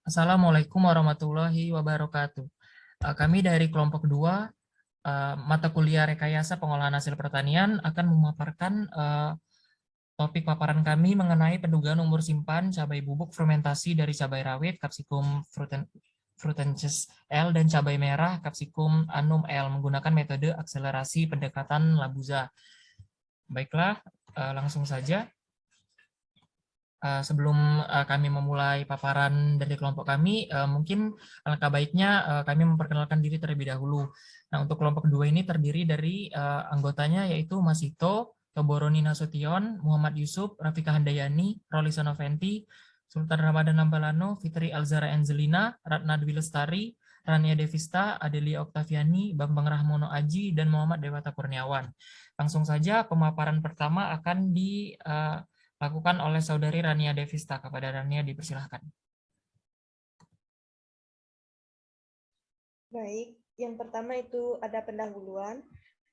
Assalamualaikum warahmatullahi wabarakatuh. Kami dari kelompok kedua, mata kuliah Rekayasa Pengolahan Hasil Pertanian akan memaparkan topik paparan kami mengenai pendugaan umur simpan cabai bubuk fermentasi dari cabai rawit Capsicum frutensis L dan cabai merah Capsicum annum L menggunakan metode akselerasi pendekatan Labuza. Baiklah, langsung saja. Sebelum kami memulai paparan dari kelompok kami, mungkin alangkah baiknya kami memperkenalkan diri terlebih dahulu. Nah, untuk kelompok kedua ini terdiri dari anggotanya yaitu Masito, Toboroni Nasution, Muhammad Yusuf, Rafika Handayani, Rolisa Noventi, Sultan Ramadan Lambalano, Fitri Alzara Angelina, Ratna Dwi Lestari, Rania Devista, Adelia Oktaviani, Bambang Rahmono Aji, dan Muhammad Dewata Kurniawan. Langsung saja pemaparan pertama akan dilakukan oleh Saudari Rania Devista. Kepada Rania dipersilahkan. Baik, yang pertama itu ada pendahuluan.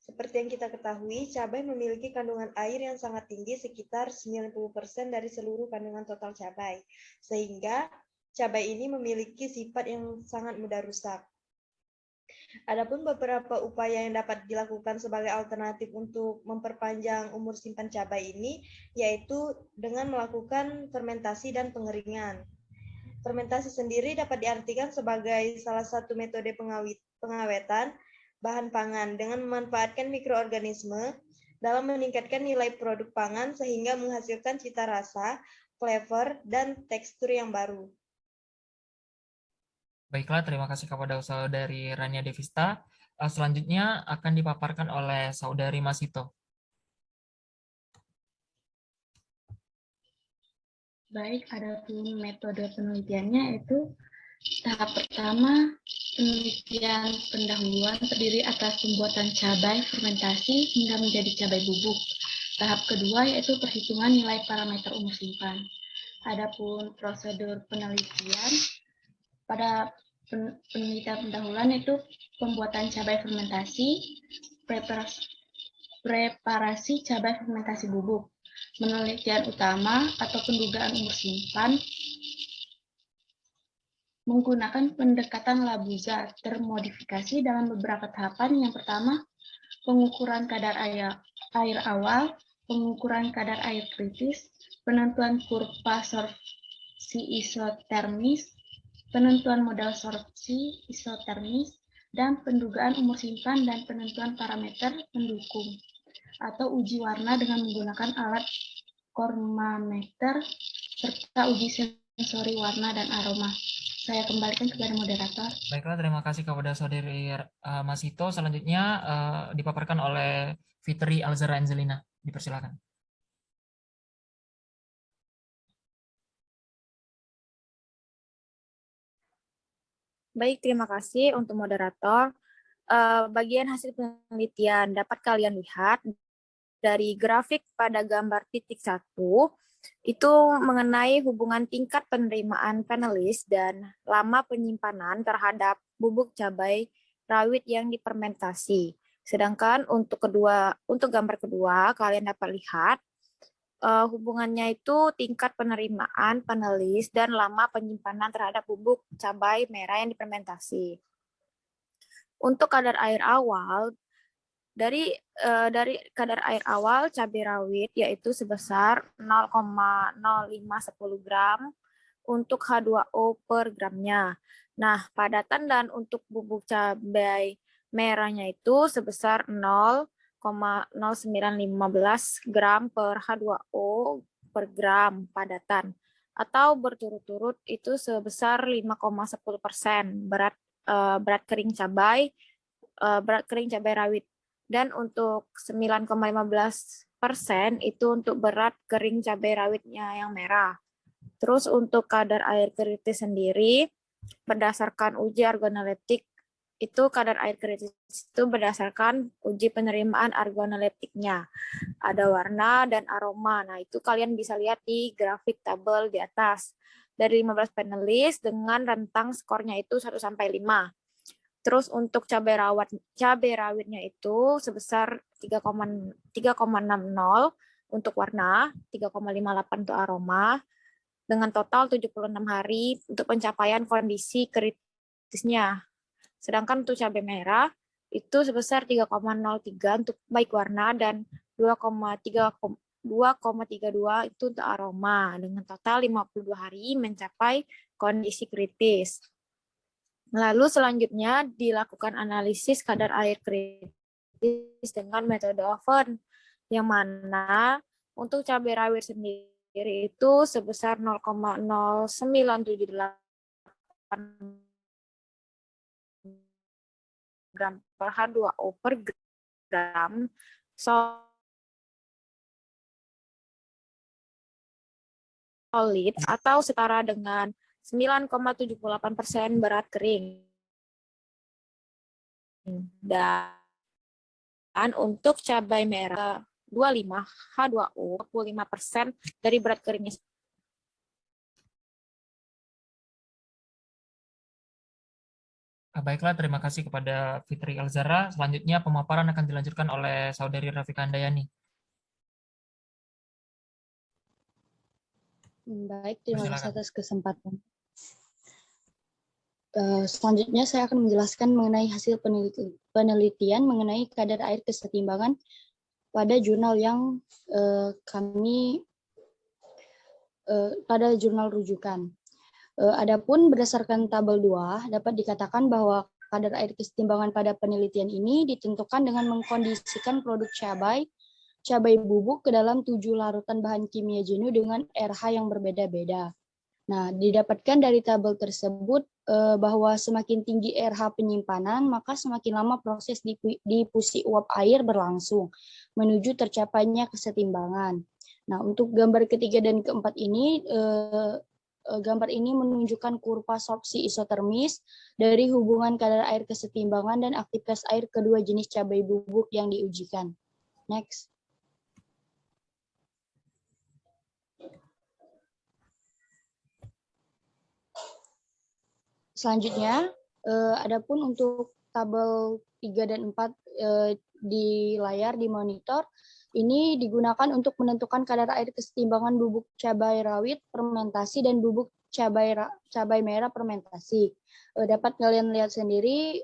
Seperti yang kita ketahui, cabai memiliki kandungan air yang sangat tinggi, sekitar 90% dari seluruh kandungan total cabai. Sehingga cabai ini memiliki sifat yang sangat mudah rusak. Adapun beberapa upaya yang dapat dilakukan sebagai alternatif untuk memperpanjang umur simpan cabai ini, yaitu dengan melakukan fermentasi dan pengeringan. Fermentasi sendiri dapat diartikan sebagai salah satu metode pengawetan bahan pangan dengan memanfaatkan mikroorganisme dalam meningkatkan nilai produk pangan sehingga menghasilkan cita rasa, flavor, dan tekstur yang baru. Baiklah, terima kasih kepada Saudari Rania Devista. Selanjutnya akan dipaparkan oleh Saudari Masito. Baik, adapun metode penelitiannya itu tahap pertama, penelitian pendahuluan terdiri atas pembuatan cabai fermentasi hingga menjadi cabai bubuk. Tahap kedua yaitu perhitungan nilai parameter umur simpan. Adapun prosedur penelitian pada penelitian pendahuluan itu pembuatan cabai fermentasi, preparasi cabai fermentasi bubuk. Penelitian utama atau pendugaan umur simpan menggunakan pendekatan Labuza termodifikasi dalam beberapa tahapan. Yang pertama, pengukuran kadar air awal, pengukuran kadar air kritis, penentuan kurva sorpsi isotermis, penentuan modal sorpsi isotermis, dan pendugaan umur simpan dan penentuan parameter pendukung atau uji warna dengan menggunakan alat kormameter serta uji sensori warna dan aroma. Saya kembalikan kepada moderator. Baiklah, terima kasih kepada Saudari Masito. Selanjutnya dipaparkan oleh Fitri Alzara Angelina. Dipersilakan. Baik, terima kasih untuk moderator. Bagian hasil penelitian dapat kalian lihat dari grafik pada gambar titik 1 itu mengenai hubungan tingkat penerimaan panelis dan lama penyimpanan terhadap bubuk cabai rawit yang difermentasi. Sedangkan untuk gambar kedua kalian dapat lihat hubungannya itu tingkat penerimaan panelis dan lama penyimpanan terhadap bubuk cabai merah yang difermentasi. Untuk kadar air awal, dari kadar air awal cabai rawit yaitu sebesar 0,0510 gram untuk H2O per gramnya. Nah, padatan dan untuk bubuk cabai merahnya itu sebesar 0,0915 gram per H2O per gram padatan, atau berturut-turut itu sebesar 5,10% berat kering cabai rawit. Dan untuk 9,15% itu untuk berat kering cabai rawitnya yang merah. Terus untuk kadar air kritis sendiri, berdasarkan uji organoleptik, itu kadar air kritis itu berdasarkan uji penerimaan organoleptiknya. Ada warna dan aroma. Nah, itu kalian bisa lihat di grafik tabel di atas. Dari 15 panelis dengan rentang skornya itu 1-5. Terus untuk cabai rawitnya itu sebesar 3,60 untuk warna, 3,58 untuk aroma, dengan total 76 hari untuk pencapaian kondisi kritisnya. Sedangkan untuk cabai merah itu sebesar 3,03 untuk baik warna dan 2,32 itu untuk aroma dengan total 52 hari mencapai kondisi kritis. Lalu selanjutnya dilakukan analisis kadar air kritis dengan metode oven, yang mana untuk cabai rawit sendiri itu sebesar 0,0978 gram per H2O per gram solid atau setara dengan 9,78% berat kering. Dan untuk cabai merah 25 H2O 25% dari berat keringnya. Baiklah, terima kasih kepada Fitri Elzara. Selanjutnya pemaparan akan dilanjutkan oleh Saudari Rafika Handayani. Baik, terima kasih Persilakan. atas kesempatan. Selanjutnya saya akan menjelaskan mengenai hasil penelitian mengenai kadar air kesetimbangan pada jurnal yang pada jurnal rujukan. Adapun berdasarkan tabel 2 dapat dikatakan bahwa kadar air kesetimbangan pada penelitian ini ditentukan dengan mengkondisikan produk cabai bubuk ke dalam 7 larutan bahan kimia jenuh dengan RH yang berbeda-beda. Nah, didapatkan dari tabel tersebut bahwa semakin tinggi RH penyimpanan, maka semakin lama proses difusi uap air berlangsung menuju tercapainya kesetimbangan. Nah, untuk gambar ketiga dan keempat ini, gambar ini menunjukkan kurva sorpsi isotermis dari hubungan kadar air kesetimbangan dan aktivitas air kedua jenis cabai bubuk yang diujikan. Next. Selanjutnya, adapun untuk tabel 3 dan 4 di layar, di monitor, ini digunakan untuk menentukan kadar air kesetimbangan bubuk cabai rawit fermentasi dan bubuk cabai merah fermentasi. Dapat kalian lihat sendiri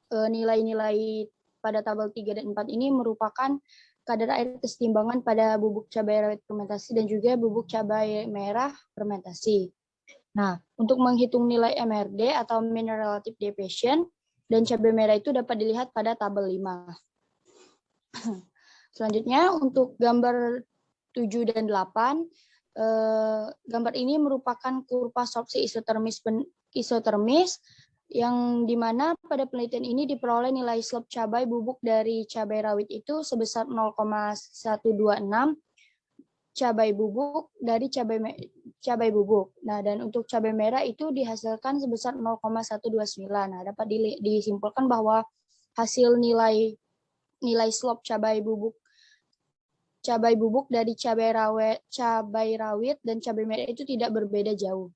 nilai-nilai pada tabel 3 dan 4 ini merupakan kadar air kesetimbangan pada bubuk cabai rawit fermentasi dan juga bubuk cabai merah fermentasi. Nah, untuk menghitung nilai MRD atau Mean Relative Deviation dan cabai merah itu dapat dilihat pada tabel 5. Selanjutnya, untuk gambar 7 dan 8, gambar ini merupakan kurva sorpsi isotermis yang dimana pada penelitian ini diperoleh nilai slope cabai bubuk dari cabai rawit itu sebesar 0,126 cabai bubuk dari cabai bubuk. Nah, dan untuk cabai merah itu dihasilkan sebesar 0,129. Nah, dapat disimpulkan bahwa hasil nilai slope cabai bubuk dari cabai rawit dan cabai merah itu tidak berbeda jauh.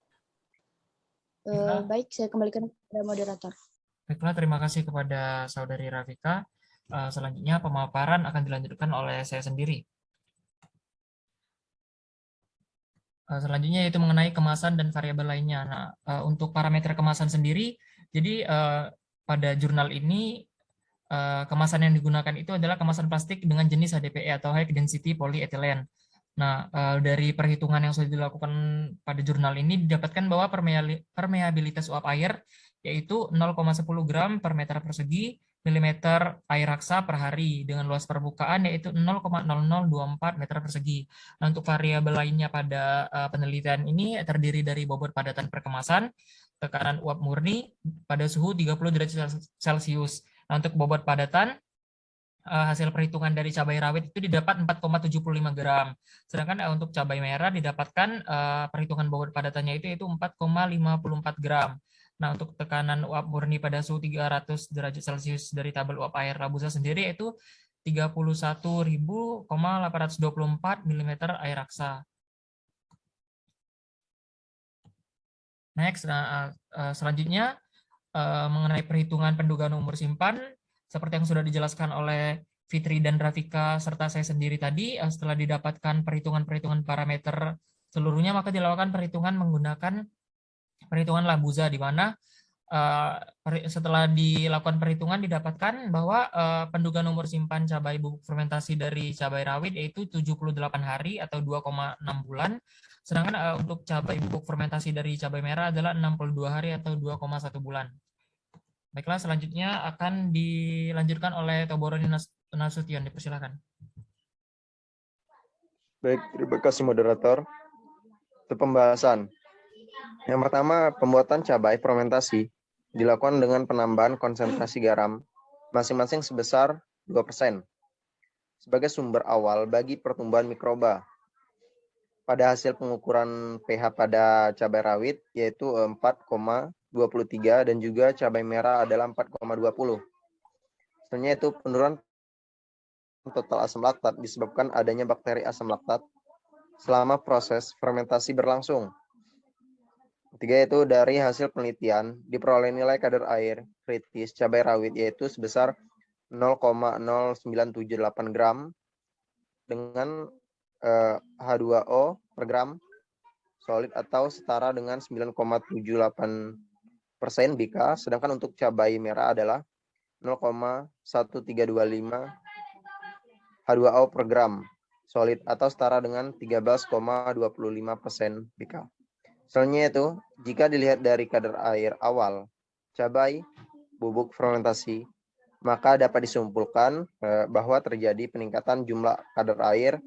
Baik, saya kembalikan kepada moderator. Baiklah, terima kasih kepada Saudari Rafika. Selanjutnya pemaparan akan dilanjutkan oleh saya sendiri. Selanjutnya yaitu mengenai kemasan dan variabel lainnya. Nah, untuk parameter kemasan sendiri, jadi pada jurnal ini kemasan yang digunakan itu adalah kemasan plastik dengan jenis HDPE atau High Density Polyethylene. Nah, dari perhitungan yang sudah dilakukan pada jurnal ini didapatkan bahwa permeabilitas uap air yaitu 0,10 gram per meter persegi milimeter air raksa per hari dengan luas permukaan yaitu 0,0024 meter persegi. Nah, untuk variabel lainnya pada penelitian ini terdiri dari bobot padatan perkemasan, tekanan uap murni pada suhu 30 derajat Celcius. Nah, untuk bobot padatan, hasil perhitungan dari cabai rawit itu didapat 4,75 gram. Sedangkan untuk cabai merah didapatkan perhitungan bobot padatannya itu yaitu 4,54 gram. Nah, untuk tekanan uap murni pada suhu 300 derajat Celcius dari tabel uap air Rabusa sendiri yaitu 31.824 mm air raksa. Next, selanjutnya mengenai perhitungan pendugaan umur simpan, seperti yang sudah dijelaskan oleh Fitri dan Rafika serta saya sendiri tadi, setelah didapatkan perhitungan-perhitungan parameter seluruhnya, maka dilakukan perhitungan menggunakan perhitungan Labuza, di mana setelah dilakukan perhitungan didapatkan bahwa pendugaan umur simpan cabai bubuk fermentasi dari cabai rawit yaitu 78 hari atau 2,6 bulan, sedangkan untuk cabai bubuk fermentasi dari cabai merah adalah 62 hari atau 2,1 bulan. Baiklah, selanjutnya akan dilanjutkan oleh Toboroni Nasution, dipersilakan. Baik, terima kasih moderator. Untuk pembahasan. Yang pertama, pembuatan cabai fermentasi dilakukan dengan penambahan konsentrasi garam masing-masing sebesar 2% sebagai sumber awal bagi pertumbuhan mikroba. Pada hasil pengukuran pH pada cabai rawit yaitu 4,23 dan juga cabai merah adalah 4,20. Sebenarnya itu penurunan total asam laktat disebabkan adanya bakteri asam laktat selama proses fermentasi berlangsung. Ketiga, itu dari hasil penelitian diperoleh nilai kadar air kritis cabai rawit yaitu sebesar 0,0978 gram dengan H2O per gram solid atau setara dengan 9,78% BK, sedangkan untuk cabai merah adalah 0,1325 H2O per gram solid atau setara dengan 13,25% BK. Selanjutnya itu, jika dilihat dari kadar air awal cabai bubuk fermentasi, maka dapat disimpulkan bahwa terjadi peningkatan jumlah kadar air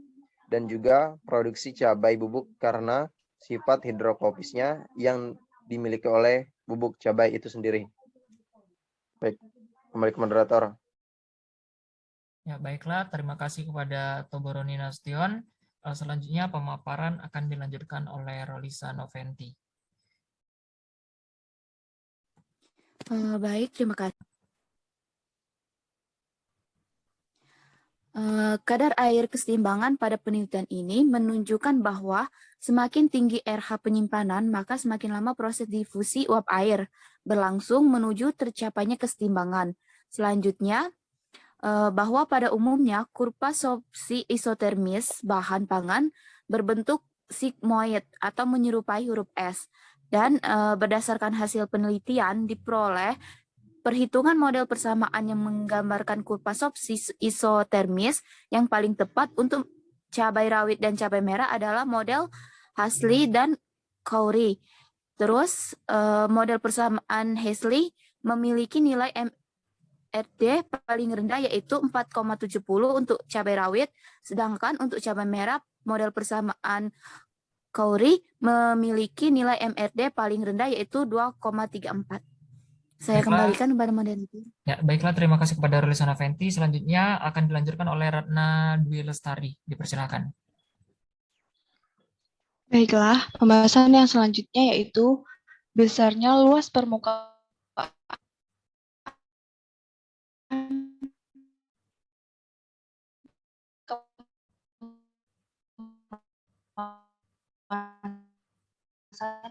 dan juga produksi cabai bubuk karena sifat hidrokopisnya yang dimiliki oleh bubuk cabai itu sendiri. Baik, kembali ke moderator. Ya, baiklah, terima kasih kepada Toboroni Nasution. Selanjutnya pemaparan akan dilanjutkan oleh Rolisa Noventi. Baik, terima kasih. Kadar air keseimbangan pada penelitian ini menunjukkan bahwa semakin tinggi RH penyimpanan, maka semakin lama proses difusi uap air berlangsung menuju tercapainya keseimbangan. Selanjutnya, bahwa pada umumnya kurva sorpsi isotermis bahan pangan berbentuk sigmoid atau menyerupai huruf S, dan berdasarkan hasil penelitian diperoleh perhitungan model persamaan yang menggambarkan kurva sorpsi isotermis yang paling tepat untuk cabai rawit dan cabai merah adalah model Hasley dan Khoury. Terus model persamaan Hasley memiliki nilai MRD paling rendah yaitu 4,70 untuk cabai rawit, sedangkan untuk cabai merah model persamaan Khoury memiliki nilai MRD paling rendah yaitu 2,34. Saya kembalikan kepada moderator. Ya, baiklah, terima kasih kepada Rolisa Noventi. Selanjutnya akan dilanjutkan oleh Ratna Dwi Lestari. Dipersilakan. Baiklah, pembahasan yang selanjutnya yaitu besarnya luas permukaan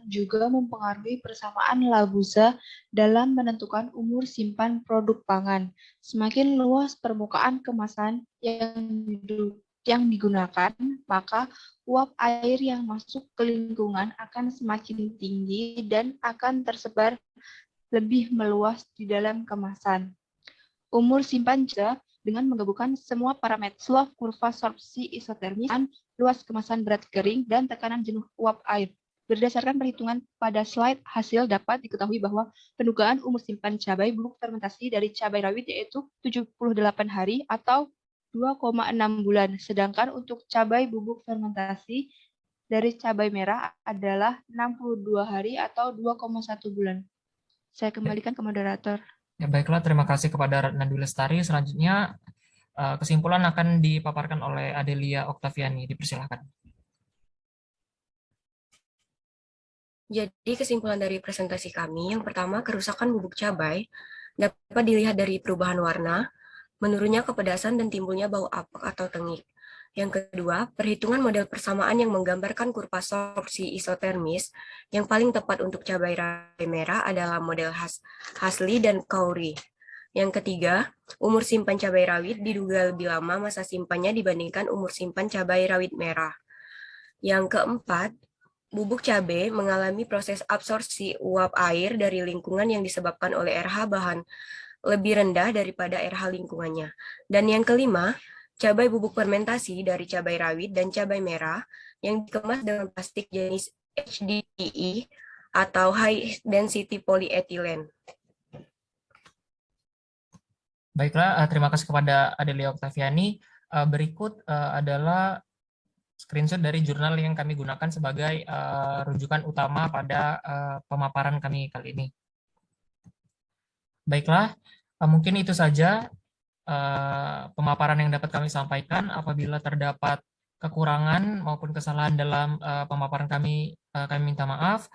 juga mempengaruhi persamaan Labuza dalam menentukan umur simpan produk pangan. Semakin luas permukaan kemasan yang digunakan, maka uap air yang masuk ke lingkungan akan semakin tinggi dan akan tersebar lebih meluas di dalam kemasan. Umur simpan juga dengan menggabungkan semua parameter slope kurva sorpsi isotermis, luas kemasan berat kering, dan tekanan jenuh uap air. Berdasarkan perhitungan pada slide hasil dapat diketahui bahwa pendugaan umur simpan cabai bubuk fermentasi dari cabai rawit yaitu 78 hari atau 2,6 bulan, sedangkan untuk cabai bubuk fermentasi dari cabai merah adalah 62 hari atau 2,1 bulan. Saya kembalikan ke moderator. Ya, baiklah, terima kasih kepada Ratna Dwi Lestari. Selanjutnya kesimpulan akan dipaparkan oleh Adelia Oktaviani. Dipersilakan. Jadi kesimpulan dari presentasi kami, yang pertama, kerusakan bubuk cabai dapat dilihat dari perubahan warna, menurunnya kepedasan dan timbulnya bau apek atau tengik. Yang kedua, perhitungan model persamaan yang menggambarkan kurva sorpsi isotermis yang paling tepat untuk cabai rawit merah adalah model Hasley dan Khoury. Yang ketiga, umur simpan cabai rawit diduga lebih lama masa simpannya dibandingkan umur simpan cabai rawit merah. Yang keempat, bubuk cabai mengalami proses absorpsi uap air dari lingkungan yang disebabkan oleh RH bahan lebih rendah daripada RH lingkungannya. Dan yang kelima, cabai bubuk fermentasi dari cabai rawit dan cabai merah yang dikemas dengan plastik jenis HDPE atau High Density Polyethylene. Baiklah, terima kasih kepada Adelia Oktaviani. Berikut adalah screenshot dari jurnal yang kami gunakan sebagai rujukan utama pada pemaparan kami kali ini. Baiklah, mungkin itu saja pemaparan yang dapat kami sampaikan. Apabila terdapat kekurangan maupun kesalahan dalam pemaparan kami minta maaf.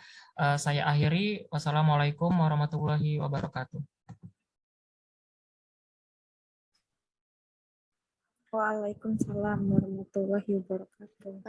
Saya akhiri. Wassalamualaikum warahmatullahi wabarakatuh. Waalaikumsalam warahmatullahi wabarakatuh.